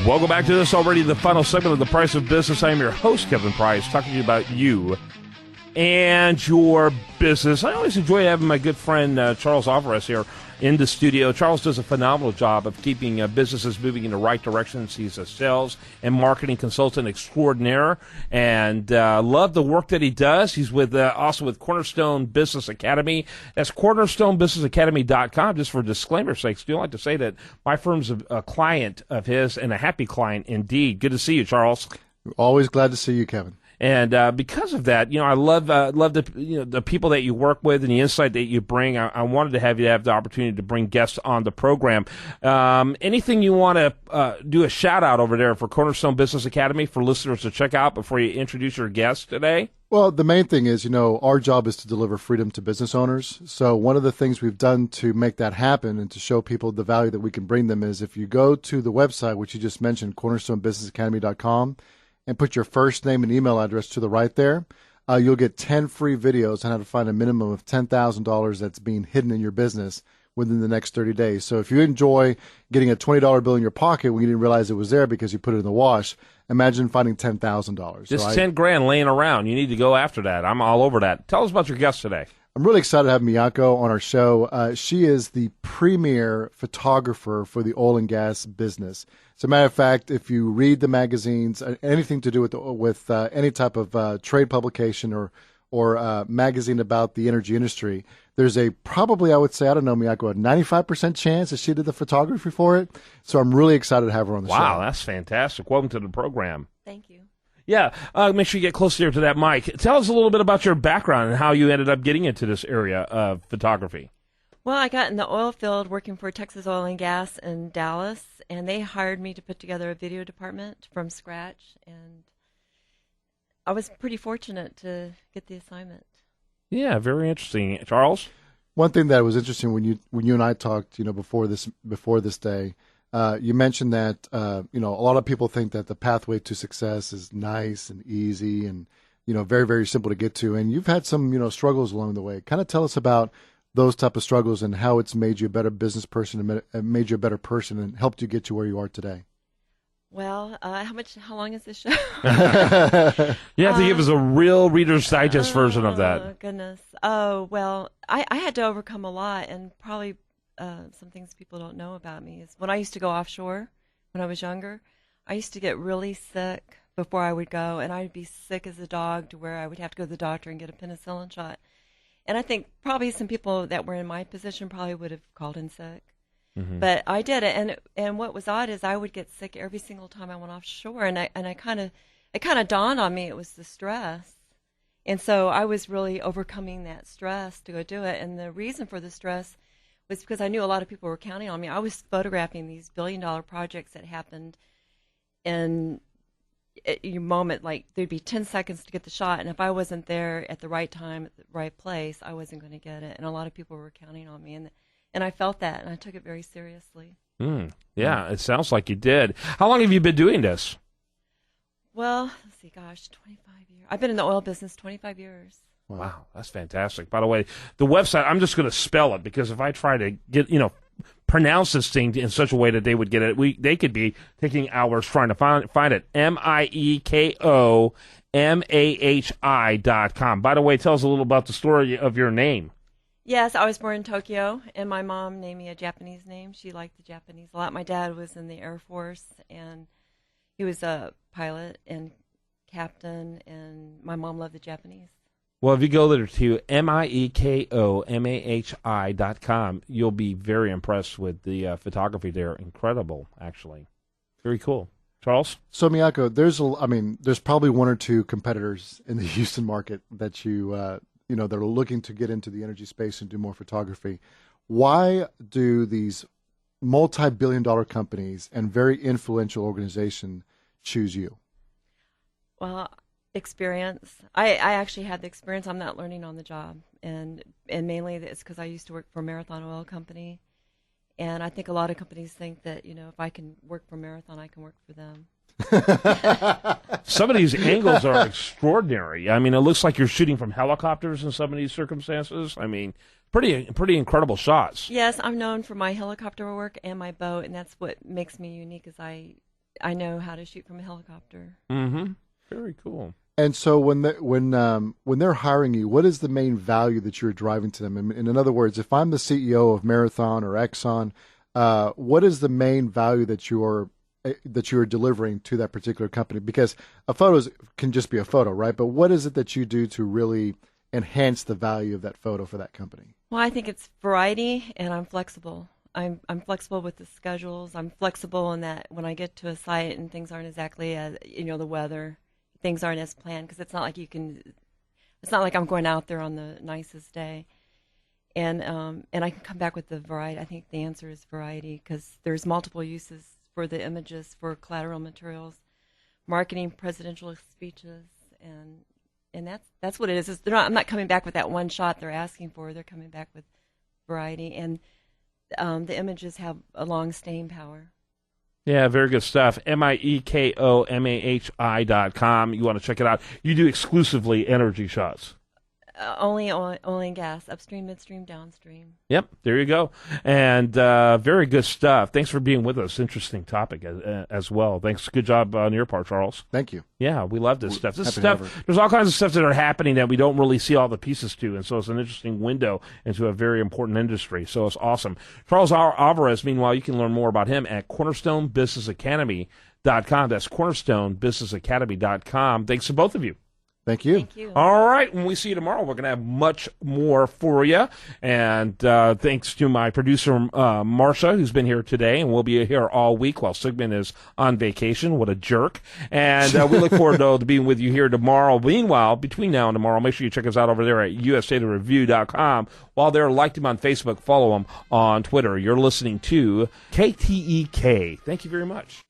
Welcome back to this already the final segment of The Price of Business. I am your host, Kevin Price, talking to you about you and your business. I always enjoy having my good friend Charles Alvarez here in the studio. Charles does a phenomenal job of keeping businesses moving in the right directions. He's a sales and marketing consultant extraordinaire, and love the work that he does. He's with also with Cornerstone Business Academy. That's cornerstonebusinessacademy.com. Just for disclaimer sakes, do like to say that my firm's a client of his, and a happy client indeed. Good to see you, Charles. Always glad to see you, Kevin. And because of that, I love the people that you work with and the insight that you bring. I wanted to have you have the opportunity to bring guests on the program. Anything you want to do a shout out over there for Cornerstone Business Academy for listeners to check out before you introduce your guest today? Well, the main thing is, our job is to deliver freedom to business owners. So one of the things we've done to make that happen and to show people the value that we can bring them is if you go to the website, which you just mentioned, cornerstonebusinessacademy.com, and put your first name and email address to the right there, you'll get 10 free videos on how to find a minimum of $10,000 that's being hidden in your business within the next 30 days. So if you enjoy getting a $20 bill in your pocket when you didn't realize it was there because you put it in the wash, imagine finding $10,000. Just 10 grand laying around. You need to go after that. I'm all over that. Tell us about your guest today. I'm really excited to have Mieko on our show. She is the premier photographer for the oil and gas business. As a matter of fact, if you read the magazines, anything to do with any type of trade publication or magazine about the energy industry, there's probably, I would say, I don't know, Mieko, a 95% chance that she did the photography for it. So I'm really excited to have her on the show. Wow, that's fantastic. Welcome to the program. Thank you. Yeah, make sure you get closer to that mic. Tell us a little bit about your background and how you ended up getting into this area of photography. Well, I got in the oil field working for Texas Oil and Gas in Dallas, and they hired me to put together a video department from scratch, and I was pretty fortunate to get the assignment. Yeah, very interesting. Charles? One thing that was interesting when you and I talked, before this day, you mentioned that a lot of people think that the pathway to success is nice and easy and very, very simple to get to, and you've had some struggles along the way. Kind of tell us about those type of struggles and how it's made you a better business person and made you a better person and helped you get to where you are today. Well, how long is this show? You have to give us a real Reader's Digest version of that. Oh, goodness. Oh, well, I had to overcome a lot, and probably some things people don't know about me is when I used to go offshore when I was younger, I used to get really sick before I would go, and I'd be sick as a dog to where I would have to go to the doctor and get a penicillin shot. And I think probably some people that were in my position probably would have called in sick. Mm-hmm. But I did it, and what was odd is I would get sick every single time I went offshore, and it kind of dawned on me it was the stress, and so I was really overcoming that stress to go do it. And the reason for the stress was because I knew a lot of people were counting on me. I was photographing these billion-dollar projects that happened in your moment, like there'd be 10 seconds to get the shot, and if I wasn't there at the right time at the right place, I wasn't going to get it, and a lot of people were counting on me, and I felt that, and I took it very seriously. Yeah, it sounds like you did. How long have you been doing this? Well, let's see, 25 years. I've been in the oil business 25 years. Wow, that's fantastic. By the way, the website, I'm just going to spell it because if I try to get, pronounce this thing in such a way that they would get it, they could be taking hours trying to find it. MiekoMahi.com. By the way, tell us a little about the story of your name. Yes, I was born in Tokyo, and my mom named me a Japanese name. She liked the Japanese a lot. My dad was in the Air Force, and he was a pilot and captain, and my mom loved the Japanese. Well, if you go there to MiekoMahi.com, you'll be very impressed with the photography there. Incredible, actually. Very cool. Charles? So, Mieko, there's probably one or two competitors in the Houston market that that are looking to get into the energy space and do more photography. Why do these multi-billion-dollar companies and very influential organizations choose you? Well, experience. I actually had the experience. I'm not learning on the job, and mainly it's because I used to work for Marathon Oil Company, and I think a lot of companies think that if I can work for Marathon, I can work for them. Some of these angles are extraordinary. I mean, it looks like you're shooting from helicopters in some of these circumstances. I mean, Pretty incredible shots. Yes, I'm known for my helicopter work and my boat, and that's what makes me unique. Is I know how to shoot from a helicopter. Mm-hmm. Very cool. And so when they're hiring you, what is the main value that you're driving to them? In other words, if I'm the CEO of Marathon or Exxon, what is the main value that you're delivering to that particular company? Because a photo can just be a photo, right? But what is it that you do to really enhance the value of that photo for that company? Well, I think it's variety, and I'm flexible. I'm flexible with the schedules. I'm flexible in that when I get to a site and things aren't exactly as the weather, things aren't as planned, because it's not like it's not like I'm going out there on the nicest day, and I can come back with the variety. I think the answer is variety, because there's multiple uses for the images, for collateral materials, marketing, presidential speeches, and that's what it is. I'm not coming back with that one shot they're asking for. They're coming back with variety, and the images have a long staying power. Yeah, very good stuff. MiekoMahi.com. You want to check it out. You do exclusively energy shots. Only oil and gas, upstream, midstream, downstream. Yep, there you go. And very good stuff. Thanks for being with us. Interesting topic as well. Thanks. Good job on your part, Charles. Thank you. Yeah, we love this stuff. There's all kinds of stuff that are happening that we don't really see all the pieces to, and so it's an interesting window into a very important industry. So it's awesome. Charles Alvarez, meanwhile, you can learn more about him at cornerstonebusinessacademy.com. That's cornerstonebusinessacademy.com. Thanks to both of you. Thank you. Thank you. All right. When we see you tomorrow, we're going to have much more for you. And thanks to my producer, Marsha, who's been here today, and we'll be here all week while Sigmund is on vacation. What a jerk. And we look forward to being with you here tomorrow. Meanwhile, between now and tomorrow, make sure you check us out over there at usdatareview.com. While there, like him on Facebook, follow him on Twitter. You're listening to KTEK. Thank you very much.